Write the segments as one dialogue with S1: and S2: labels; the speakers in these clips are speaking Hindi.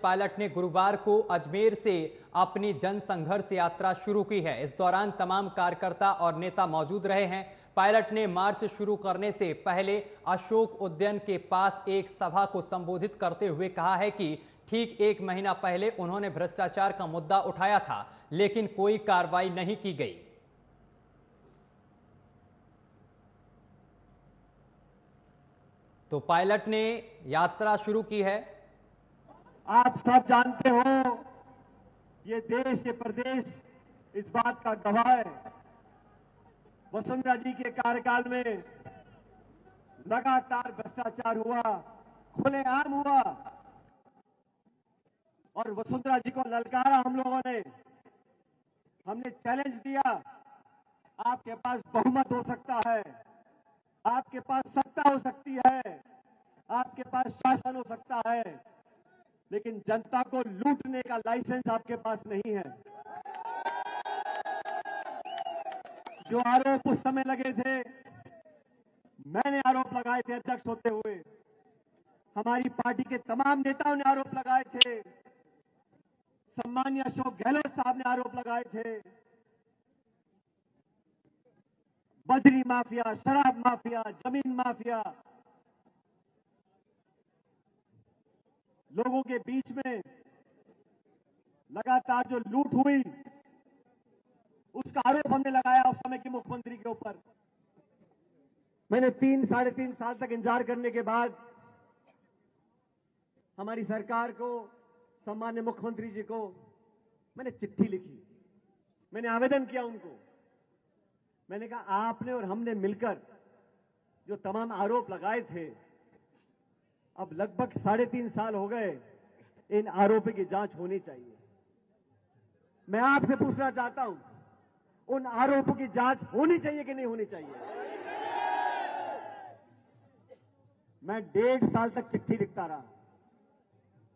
S1: पायलट ने गुरुवार को अजमेर से अपनी जन संघर्ष यात्रा शुरू की है। इस दौरान तमाम कार्यकर्ता और नेता मौजूद रहे हैं। पायलट ने मार्च शुरू करने से पहले अशोक उद्यान के पास एक सभा को संबोधित करते हुए कहा है कि ठीक 1 महीना पहले उन्होंने भ्रष्टाचार का मुद्दा उठाया था, लेकिन कोई कार्रवाई नहीं की गई। तो पायलट ने यात्रा शुरू की है।
S2: आप सब जानते हो, ये देश, ये प्रदेश इस बात का गवाह है। वसुंधरा जी के कार्यकाल में लगातार भ्रष्टाचार हुआ, खुलेआम हुआ, और वसुंधरा जी को ललकारा हम लोगों ने। हमने चैलेंज दिया, आपके पास बहुमत हो सकता है, आपके पास सत्ता हो सकती है, आपके पास शासन हो सकता है, लेकिन जनता को लूटने का लाइसेंस आपके पास नहीं है। जो आरोप उस समय लगे थे, मैंने आरोप लगाए थे अध्यक्ष होते हुए, हमारी पार्टी के तमाम नेताओं ने आरोप लगाए थे, सम्मानीय अशोक गहलोत साहब ने आरोप लगाए थे। बजरी माफिया, शराब माफिया, जमीन माफिया, लोगों के बीच में लगातार जो लूट हुई, उसका आरोप हमने लगाया उस समय के मुख्यमंत्री के ऊपर। मैंने 3-3.5 साल तक इंतजार करने के बाद हमारी सरकार को, सम्मान्य मुख्यमंत्री जी को मैंने चिट्ठी लिखी, मैंने आवेदन किया उनको। मैंने कहा, आपने और हमने मिलकर जो तमाम आरोप लगाए थे, अब लगभग 3.5 साल हो गए, इन आरोपों की जांच होनी चाहिए। मैं आपसे पूछना चाहता हूं, उन आरोपों की जांच होनी चाहिए कि नहीं होनी चाहिए? मैं 1.5 साल तक चिट्ठी लिखता रहा।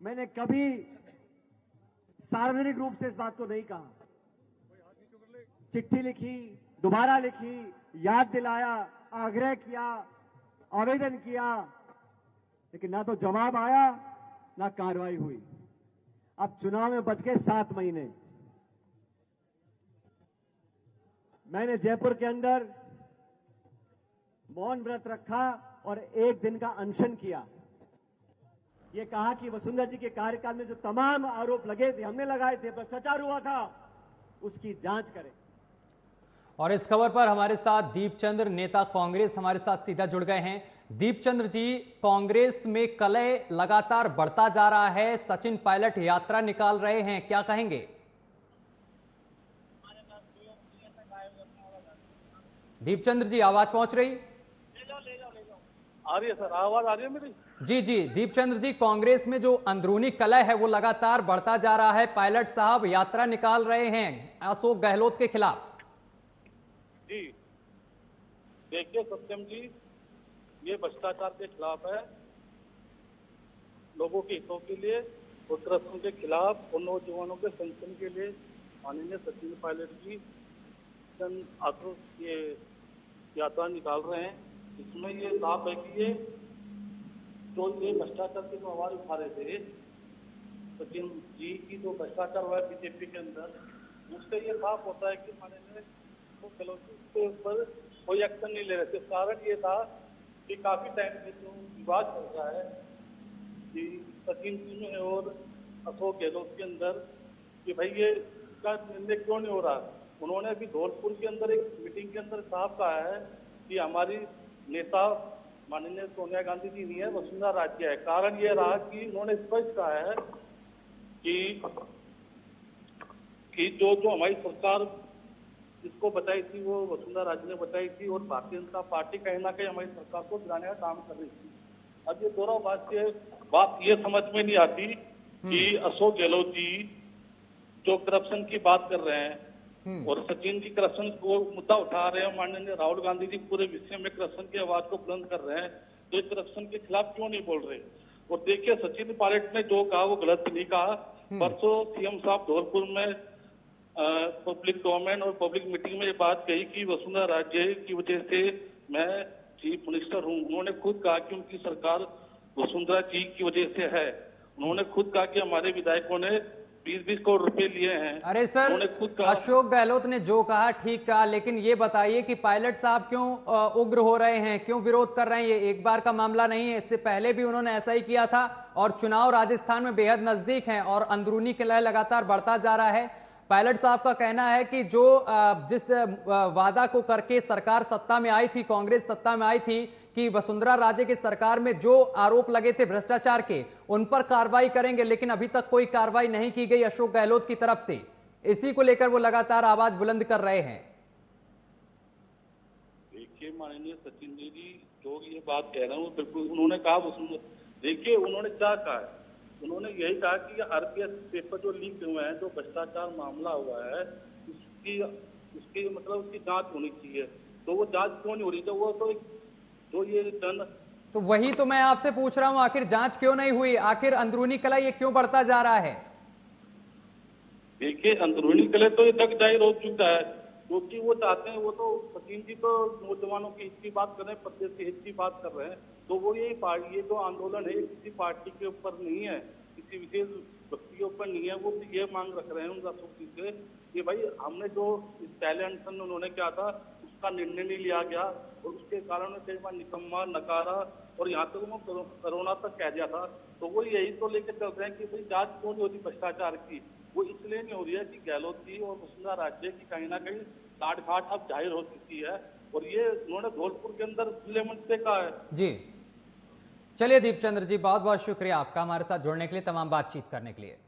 S2: मैंने कभी सार्वजनिक रूप से इस बात को नहीं कहा। चिट्ठी लिखी, दोबारा लिखी, याद दिलाया, आग्रह किया, आवेदन किया, लेकिन ना तो जवाब आया, ना कार्रवाई हुई। अब चुनाव में बच गए 7 महीने। मैंने जयपुर के अंदर मौन व्रत रखा और 1 दिन का अनशन किया। ये कहा कि वसुंधरा जी के कार्यकाल में जो तमाम आरोप लगे थे, हमने लगाए थे, भ्रष्टाचार हुआ था, उसकी जांच करें।
S1: और इस खबर पर हमारे साथ दीपचंद्र, नेता कांग्रेस, हमारे साथ सीधा जुड़ गए हैं। दीपचंद्र जी, कांग्रेस में कलह लगातार बढ़ता जा रहा है, सचिन पायलट यात्रा निकाल रहे हैं, क्या कहेंगे? दीपचंद्र जी, आवाज पहुंच रही?
S3: आ रही है सर, आवाज आ रही है मेरी?
S1: जी जी दीपचंद्र जी, कांग्रेस में जो अंदरूनी कलह है वो लगातार बढ़ता जा रहा है। पायलट साहब यात्रा निकाल रहे हैं अशोक गहलोत के खिलाफ।
S3: जी देखिए सत्यम जी, ये भ्रष्टाचार के खिलाफ है, लोगों के हितों के लिए, उत्तराखंड के खिलाफ और नौजवानों के संगठन के लिए माननीय सचिन पायलट जी जन आक्रोश ये यात्रा निकाल रहे हैं। इसमें ये साफ है कि ये जो ये भ्रष्टाचार की जो आवाज उठा रहे थे सचिन जी की, जो भ्रष्टाचार हुआ है बीजेपी के अंदर, उससे ये साफ होता है कि माननीय गहलोत के ऊपर कोई एक्शन नहीं ले रहे थे। कारण ये था कि काफी टाइम से जो विवाद चल रहा है कि सचिन जी में और अशोक गहलोत के अंदर, कि भाई ये इसका निर्णय क्यों नहीं हो रहा। उन्होंने अभी धौलपुर के अंदर एक मीटिंग के अंदर साफ कहा है कि हमारी नेता माननीय सोनिया गांधी जी नहीं है, वसुंधरा राजे है। कारण ये रहा कि उन्होंने स्पष्ट कहा है कि जो हमारी सरकार जिसको बताई थी वो वसुंधरा राजे ने बताई थी, और भारतीय जनता पार्टी कहीं ना कहीं हमारी सरकार को गिराने का काम कर रही थी। अब ये दोनों बात ये समझ में नहीं आती कि अशोक गहलोत जी जो करप्शन की बात कर रहे हैं और सचिन जी करप्शन को मुद्दा उठा रहे हैं, माननीय राहुल गांधी जी पूरे विषय में करप्शन की आवाज को बुलंद कर रहे हैं, तो इस करप्शन के खिलाफ क्यों नहीं बोल रहे। और देखिए सचिन पायलट ने जो कहा वो गलत नहीं कहा। परसों सीएम साहब धौलपुर में पब्लिक डोमेन और पब्लिक मीटिंग में ये बात कही कि वसुंधरा राजे की वजह से मैं चीफ मिनिस्टर हूं। उन्होंने खुद कहा कि उनकी सरकार वसुंधरा जी की वजह से है, उन्होंने खुद कहा कि हमारे विधायकों ने 20-20 करोड़ रुपए लिए हैं।
S1: अरे सर,
S3: उन्होंने खुद कहा।
S1: अशोक गहलोत ने जो कहा ठीक कहा, लेकिन ये बताइए कि पायलट साहब क्यों उग्र हो रहे हैं, क्यों विरोध कर रहे हैं? ये एक बार का मामला नहीं है, इससे पहले भी उन्होंने ऐसा ही किया था और चुनाव राजस्थान में बेहद नजदीक हैं और अंदरूनी कलह लगातार बढ़ता जा रहा है। पायलट साहब का कहना है कि जो जिस वादा को करके सरकार सत्ता में आई थी, कांग्रेस सत्ता में आई थी, कि वसुंधरा राजे की सरकार में जो आरोप लगे थे भ्रष्टाचार के, उन पर कार्रवाई करेंगे, लेकिन अभी तक कोई कार्रवाई नहीं की गई अशोक गहलोत की तरफ से। इसी को लेकर वो लगातार आवाज बुलंद कर रहे हैं।
S3: देखिए माननीय सचिन जी जो ये बात कह रहे हैं वो बिल्कुल उन्होंने कहा। देखिए उन्होंने क्या कहा है, उन्होंने यही कहा कि आरपीएस पेपर जो लीक हुए हैं, जो भ्रष्टाचार मामला हुआ है, उसकी मतलब उसकी जांच होनी चाहिए। तो वो जांच क्यों नहीं हो रही? तो वो तो ये
S1: तो वही तो मैं आपसे पूछ रहा हूं, आखिर जांच क्यों नहीं हुई? आखिर अंदरूनी कलह ये क्यों बढ़ता जा रहा है?
S3: देखिए अंदरूनी कलह तो ये जग जाहिर हो चुका है, क्योंकि वो चाहते हैं, वो तो सचिन जी तो नौजवानों की हित की बात कर रहे हैं, प्रदेश के हित की बात कर रहे हैं। तो वो ये जो आंदोलन है किसी पार्टी के ऊपर नहीं है, किसी विशेष व्यक्ति के ऊपर नहीं है। वो ये मांग रख रहे हैं उनका अशोक से कि भाई हमने जो इस पहले अनशन उन्होंने क्या था उसका निर्णय नहीं लिया गया और उसके कारण कई बार निकम्मा, नकारा और यहाँ तक वो कोरोना तक कह दिया था। तो वो यही तो लेकर चल रहे हैं कि भाई जांच क्यों नहीं होती भ्रष्टाचार की? वो इसलिए नहीं हो रही है कि गहलोत जी और वसुंधरा राजे की कहीं ना कहीं गांठ अब जाहिर हो चुकी है और ये उन्होंने धौलपुर के अंदर खुले मंच से कहा है।
S1: जी चलिए दीपचंद्र जी, बहुत बहुत शुक्रिया आपका हमारे साथ जुड़ने के लिए, तमाम बातचीत करने के लिए।